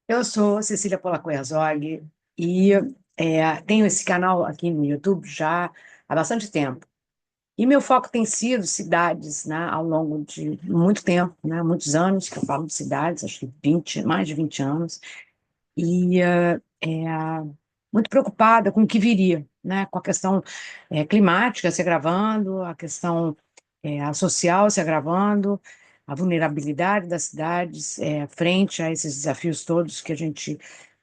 Eu sou Cecília Polaco-Herzog e tenho esse canal aqui no YouTube já há bastante tempo. E meu foco tem sido cidades, né, ao longo de muito tempo, né, muitos anos que eu falo de cidades, acho que 20, mais de 20 anos, e muito preocupada com o que viria, né, com a questão climática se agravando, a questão a social se agravando, a vulnerabilidade das cidades frente a esses desafios todos que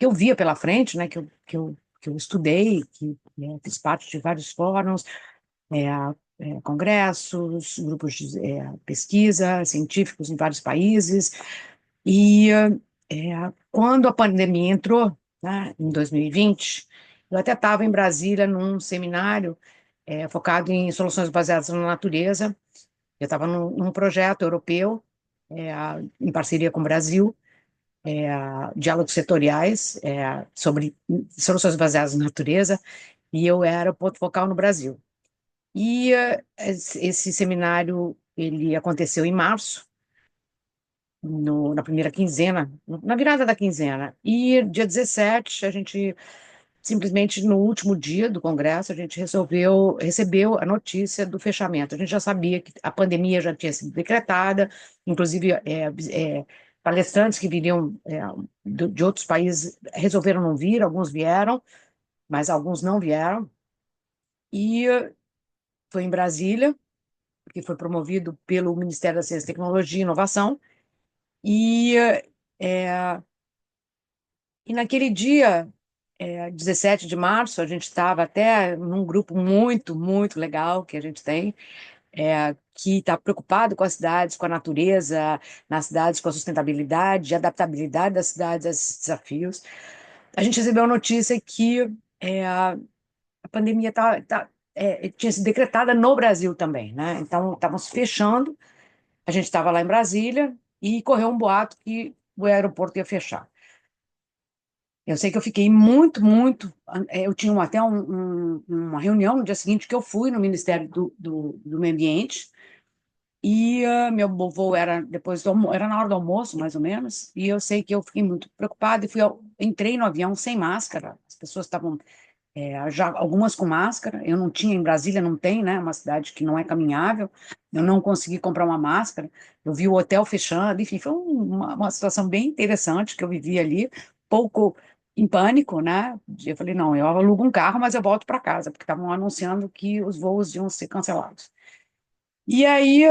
eu via pela frente, né, que eu estudei, que fiz parte de vários fóruns, congressos, grupos de pesquisa, científicos em vários países, e quando a pandemia entrou, né, em 2020, eu até estava em Brasília num seminário focado em soluções baseadas na natureza. Eu estava num projeto europeu, em parceria com o Brasil, diálogos setoriais, sobre soluções baseadas na natureza, e eu era o ponto focal no Brasil. E esse seminário ele aconteceu em março, na primeira quinzena, na virada da quinzena. E dia 17, a gente simplesmente no último dia do congresso, a gente recebeu a notícia do fechamento. A gente já sabia que a pandemia já tinha sido decretada, inclusive palestrantes que viriam de outros países resolveram não vir, alguns vieram, mas alguns não vieram. E foi em Brasília, que foi promovido pelo Ministério da Ciência, Tecnologia e Inovação. E, é, e naquele dia, 17 de março, a gente estava até num grupo muito, muito legal que a gente tem, que está preocupado com as cidades, com a natureza, nas cidades, com a sustentabilidade, a adaptabilidade das cidades a esses desafios. A gente recebeu a notícia que a pandemia tinha sido decretada no Brasil também, né? Então, estávamos fechando, a gente estava lá em Brasília e correu um boato que o aeroporto ia fechar. Eu sei que eu fiquei muito, muito. Eu tinha até uma reunião no dia seguinte que eu fui no Ministério do Meio Ambiente, e meu voo era depois era na hora do almoço, mais ou menos, e eu sei que eu fiquei muito preocupada e entrei no avião sem máscara. As pessoas estavam já algumas com máscara. Eu não tinha, em Brasília não tem, né? Uma cidade que não é caminhável. Eu não consegui comprar uma máscara. Eu vi o hotel fechando. Enfim, foi uma situação bem interessante que eu vivi ali, pouco em pânico, né? Eu falei, não, eu alugo um carro, mas eu volto para casa, porque estavam anunciando que os voos iam ser cancelados. E aí,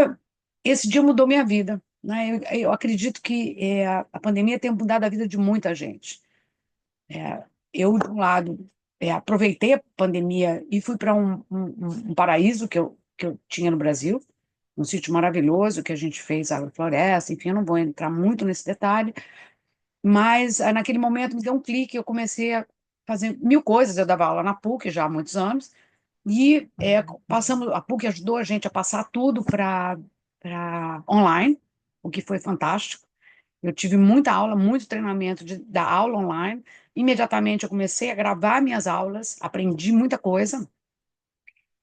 esse dia mudou minha vida, né? Eu acredito que a pandemia tem mudado a vida de muita gente. Eu, de um lado, aproveitei a pandemia e fui para um paraíso que eu tinha no Brasil, um sítio maravilhoso que a gente fez agrofloresta, enfim, eu não vou entrar muito nesse detalhe, mas naquele momento me deu um clique, eu comecei a fazer mil coisas. Eu dava aula na PUC já há muitos anos, e a PUC ajudou a gente a passar tudo para online, o que foi fantástico. Eu tive muita aula, muito treinamento da aula online. Imediatamente eu comecei a gravar minhas aulas, aprendi muita coisa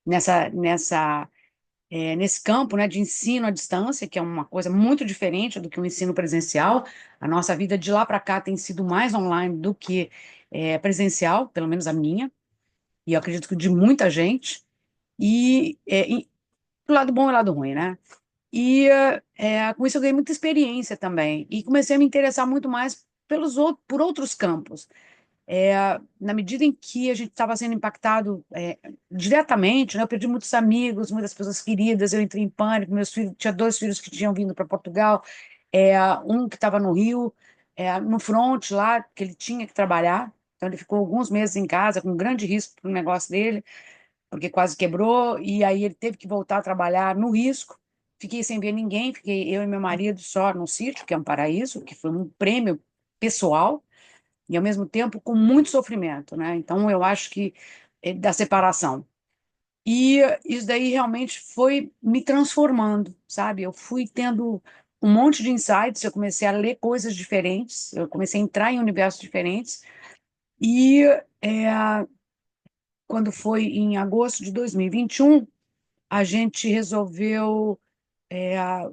nesse campo, né, de ensino à distância, que é uma coisa muito diferente do que o ensino presencial. A nossa vida de lá para cá tem sido mais online do que presencial, pelo menos a minha, e eu acredito que de muita gente. E do lado bom e lado ruim, né? E com isso eu ganhei muita experiência também. E comecei a me interessar muito mais por outros campos. Na medida em que a gente estava sendo impactado diretamente, né, eu perdi muitos amigos, muitas pessoas queridas, eu entrei em pânico. Meus filhos, tinha dois filhos que tinham vindo para Portugal, um que estava no Rio, no front lá, que ele tinha que trabalhar. Então ele ficou alguns meses em casa, com grande risco para o negócio dele, porque quase quebrou, e aí ele teve que voltar a trabalhar no risco. Fiquei sem ver ninguém, fiquei eu e meu marido só no sítio, que é um paraíso, que foi um prêmio pessoal, e ao mesmo tempo com muito sofrimento, né? Então eu acho que da separação. E isso daí realmente foi me transformando, sabe? Eu fui tendo um monte de insights, eu comecei a ler coisas diferentes, eu comecei a entrar em universos diferentes, e quando foi em agosto de 2021, a gente resolveu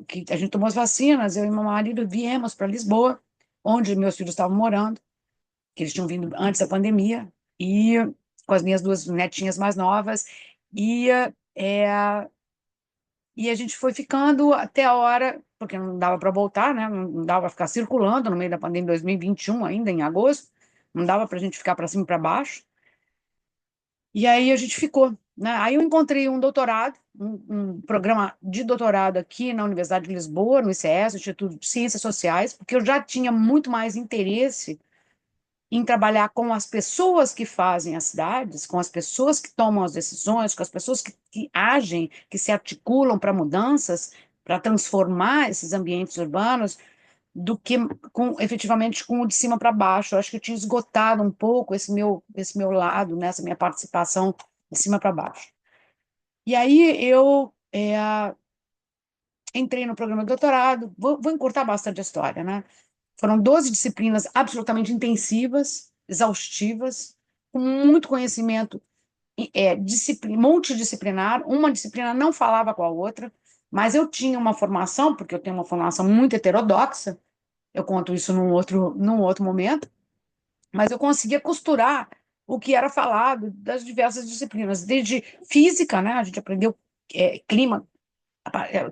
que a gente tomou as vacinas, eu e meu marido viemos para Lisboa, onde meus filhos estavam morando, que eles tinham vindo antes da pandemia, e com as minhas duas netinhas mais novas, e, é, e a gente foi ficando até a hora, porque não dava para voltar, né? Não dava para ficar circulando no meio da pandemia de 2021, ainda em agosto, não dava para a gente ficar para cima e para baixo. E aí a gente ficou, né? Aí eu encontrei um doutorado, um programa de doutorado aqui na Universidade de Lisboa, no ICS, Instituto de Ciências Sociais, porque eu já tinha muito mais interesse em trabalhar com as pessoas que fazem as cidades, com as pessoas que tomam as decisões, com as pessoas que agem, que se articulam para mudanças, para transformar esses ambientes urbanos, do que efetivamente com o de cima para baixo. Eu acho que eu tinha esgotado um pouco esse meu lado, nessa minha participação de cima para baixo. E aí eu entrei no programa de doutorado, vou encurtar bastante a história, né? Foram 12 disciplinas absolutamente intensivas, exaustivas, com muito conhecimento multidisciplinar. Uma disciplina não falava com a outra, mas eu tinha uma formação, porque eu tenho uma formação muito heterodoxa, eu conto isso num outro momento, mas eu conseguia costurar o que era falado das diversas disciplinas, desde física, né? A gente aprendeu clima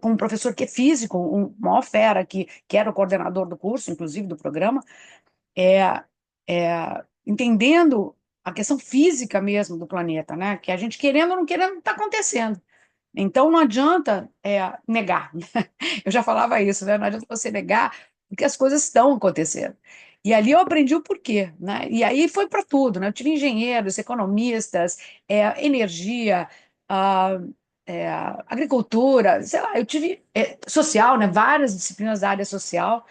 com um professor que é físico, um maior fera, que era o coordenador do curso, inclusive do programa, é, entendendo a questão física mesmo do planeta, né? Que a gente, querendo ou não querendo, está acontecendo. Então, não adianta negar. Eu já falava isso, né? Não adianta você negar, porque as coisas estão acontecendo. E ali eu aprendi o porquê, né? E aí foi para tudo, né? Eu tive engenheiros, economistas, energia, ah, agricultura, sei lá, eu tive social, né? Várias disciplinas da área social,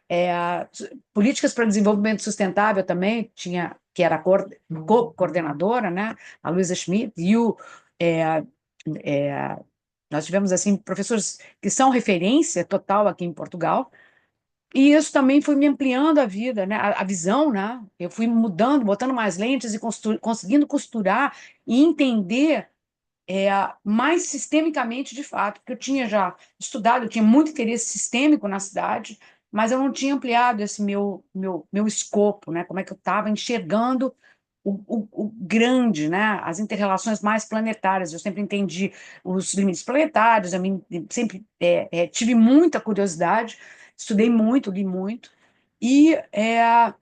é, políticas para desenvolvimento sustentável também, tinha, que era a coordenadora, né? A Luísa Schmidt, e é, é, nós tivemos, assim, professores que são referência total aqui em Portugal, e isso também foi me ampliando a vida, né? A visão, né? Eu fui mudando, botando mais lentes e conseguindo costurar e entender mais sistemicamente de fato, porque eu tinha já estudado, eu tinha muito interesse sistêmico na cidade, mas eu não tinha ampliado esse meu escopo, né? Como é que eu estava enxergando o grande, né? As interrelações mais planetárias. Eu sempre entendi os limites planetários, sempre tive muita curiosidade, estudei muito, li muito, e, é,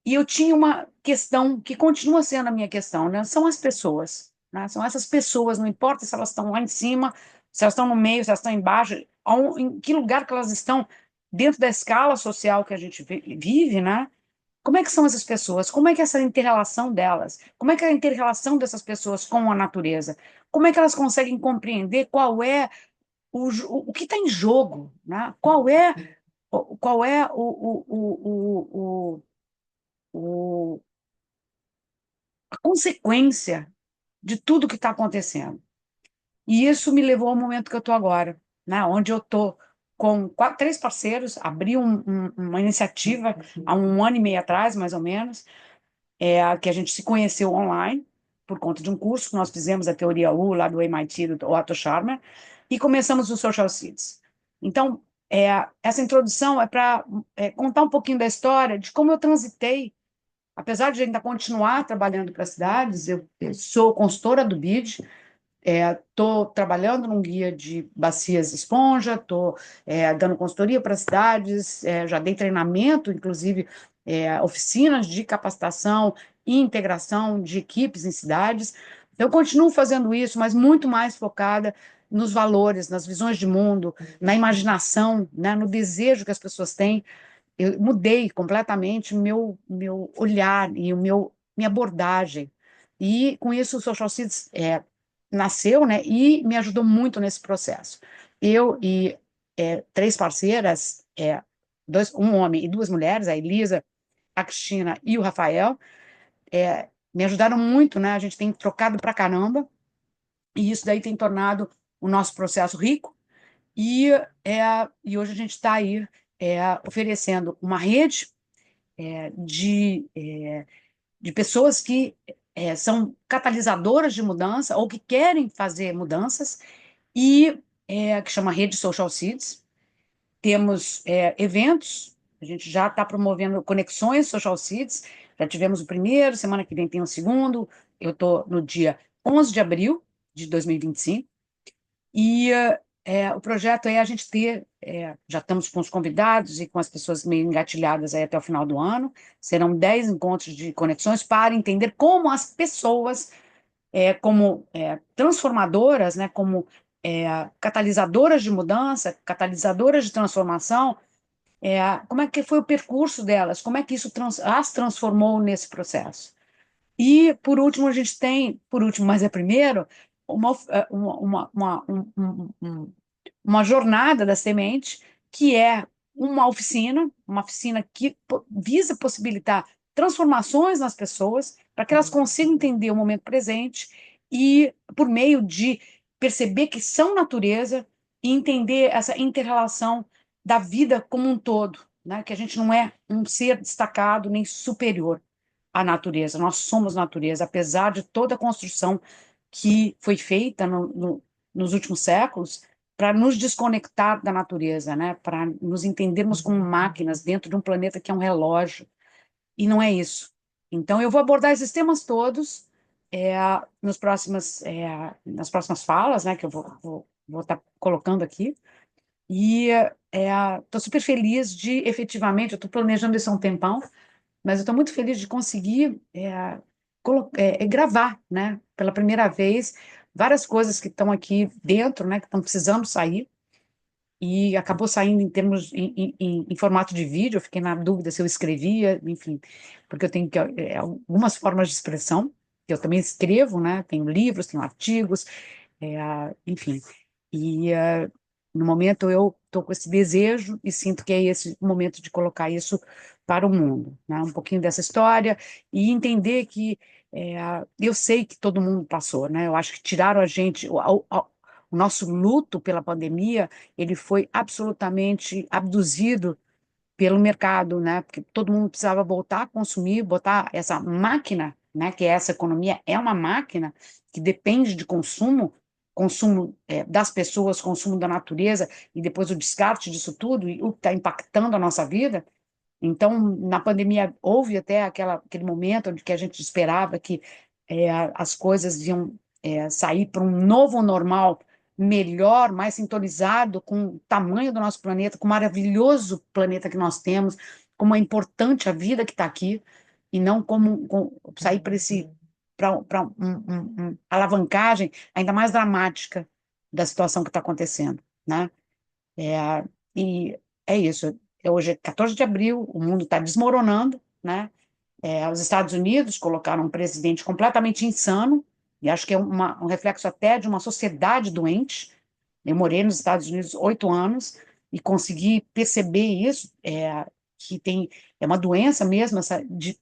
e eu tinha uma questão que continua sendo a minha questão, né? São as pessoas, né? São essas pessoas, não importa se elas estão lá em cima, se elas estão no meio, se elas estão embaixo, em que lugar que elas estão dentro da escala social que a gente vive, né? Como é que são essas pessoas? Como é que é essa inter-relação delas? Como é que é a inter-relação dessas pessoas com a natureza? Como é que elas conseguem compreender qual é o que está em jogo, né? Qual é a consequência de tudo que está acontecendo? E isso me levou ao momento que eu estou agora, né? Onde eu estou com três parceiros, abri uma iniciativa há um ano e meio atrás, mais ou menos, que a gente se conheceu online, por conta de um curso que nós fizemos, a Teoria U, lá do MIT, do Otto Scharmer, e começamos o Social Seeds. Então, essa introdução é para contar um pouquinho da história, de como eu transitei, apesar de ainda continuar trabalhando para cidades, eu sou consultora do BID, estou trabalhando num guia de bacias de esponja, estou dando consultoria para cidades, já dei treinamento, inclusive oficinas de capacitação e integração de equipes em cidades. Então, eu continuo fazendo isso, mas muito mais focada nos valores, nas visões de mundo, na imaginação, né, no desejo que as pessoas têm. Eu mudei completamente o meu olhar e minha abordagem. E com isso o Social Seeds nasceu, né, e me ajudou muito nesse processo. Eu e três parceiras, um homem e duas mulheres, a Elisa, a Cristina e o Rafael, me ajudaram muito, né? A gente tem trocado pra caramba, e isso daí tem tornado o nosso processo rico, e, e hoje a gente está aí oferecendo uma rede de pessoas que são catalisadoras de mudança ou que querem fazer mudanças, e que chama Rede Social Seeds. Temos eventos A gente já está promovendo conexões Social Cities, já tivemos o primeiro, semana que vem tem o segundo, eu estou no dia 11 de abril de 2025, e o projeto é a gente ter, já estamos com os convidados e com as pessoas meio engatilhadas aí até o final do ano, serão 10 encontros de conexões para entender como as pessoas, como transformadoras, né, como catalisadoras de mudança, catalisadoras de transformação, como é que foi o percurso delas, como é que isso as transformou nesse processo. E, por último, a gente tem, por último, mas é primeiro, uma jornada da semente, que é uma oficina que visa possibilitar transformações nas pessoas, para que elas consigam entender o momento presente e, por meio de perceber que são natureza e entender essa inter-relação da vida como um todo, né? Que a gente não é um ser destacado nem superior à natureza, nós somos natureza, apesar de toda a construção que foi feita nos últimos séculos para nos desconectar da natureza, né? Para nos entendermos como máquinas dentro de um planeta que é um relógio, e não é isso. Então, eu vou abordar esses temas todos é, nas próximas falas, né, que eu vou estar colocando aqui, e estou super feliz de, efetivamente, eu estou planejando isso há um tempão, mas eu estou muito feliz de conseguir gravar, né, pela primeira vez, várias coisas que estão aqui dentro, né, que estão precisando sair, e acabou saindo em termos em formato de vídeo. Eu fiquei na dúvida se eu escrevia, enfim, porque eu tenho algumas formas de expressão, que eu também escrevo, né, tenho livros, tenho artigos, enfim, e no momento eu estou com esse desejo e sinto que é esse o momento de colocar isso para o mundo, né? Um pouquinho dessa história e entender que eu sei que todo mundo passou, né? Eu acho que tiraram a gente, o nosso luto pela pandemia, ele foi absolutamente abduzido pelo mercado, né? Porque todo mundo precisava voltar a consumir, botar essa máquina, né? Que é essa economia é uma máquina que depende de consumo, consumo das pessoas, consumo da natureza e depois o descarte disso tudo e o que está impactando a nossa vida. Então, na pandemia houve até aquele momento onde que a gente esperava que as coisas iam sair para um novo normal melhor, mais sintonizado com o tamanho do nosso planeta, com o maravilhoso planeta que nós temos, como é importante a vida que está aqui, e não sair para alavancagem ainda mais dramática da situação que está acontecendo, né? E é isso. Hoje é 14 de abril, o mundo está desmoronando, né? Os Estados Unidos colocaram um presidente completamente insano, e acho que é um reflexo até de uma sociedade doente. Eu morei nos Estados Unidos 8 anos e consegui perceber isso, que é uma doença mesmo, essa de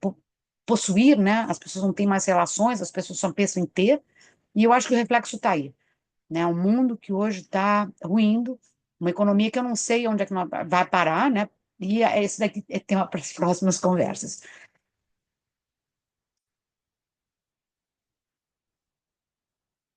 possuir, né? As pessoas não têm mais relações, as pessoas só pensam em ter, e eu acho que o reflexo está aí, né? Um mundo que hoje está ruindo, uma economia que eu não sei onde é que vai parar, né? E esse daqui é tema para as próximas conversas.